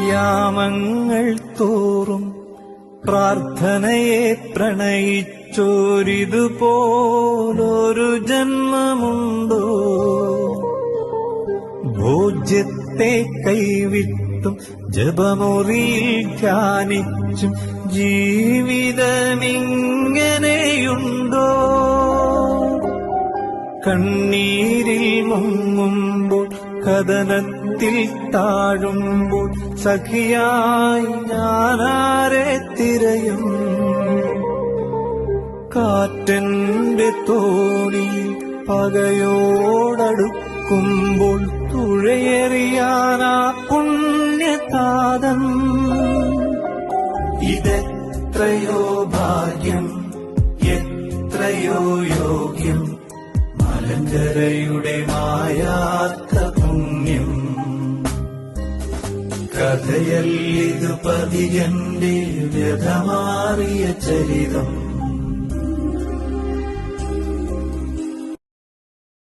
യാമങ്ങൾ തോറും പ്രാർത്ഥനയെ പ്രണയിച്ചോരിതുപോലൊരു ജന്മമുണ്ടോ? ഭോജ്യത്തെ കൈവിട്ടും ജപമുറിയിൽ ധ്യാനിച്ചും ജീവിതമിങ്ങനെയുണ്ടോ? കണ്ണീരിൽ മുങ്ങുമ്പോൾ കഥനത്തിൽ താഴുമ്പോൾ സഖിയായി ഞാനാരെ തിരയും? കാറ്റന്റെ തോണിയിൽ പകയോടടുക്കുമ്പോൾ തുഴയെറിയാനാ പുണ്യതാതൻ. ഇതെത്രയോ ഭാഗ്യം, എത്രയോ യോഗ്യം, മലങ്കരയുടെ മായാത്ത പുണ്യം. കഥയല്ലിതു പതിയന്റെ വ്യഥമാറിയ ചരിതം.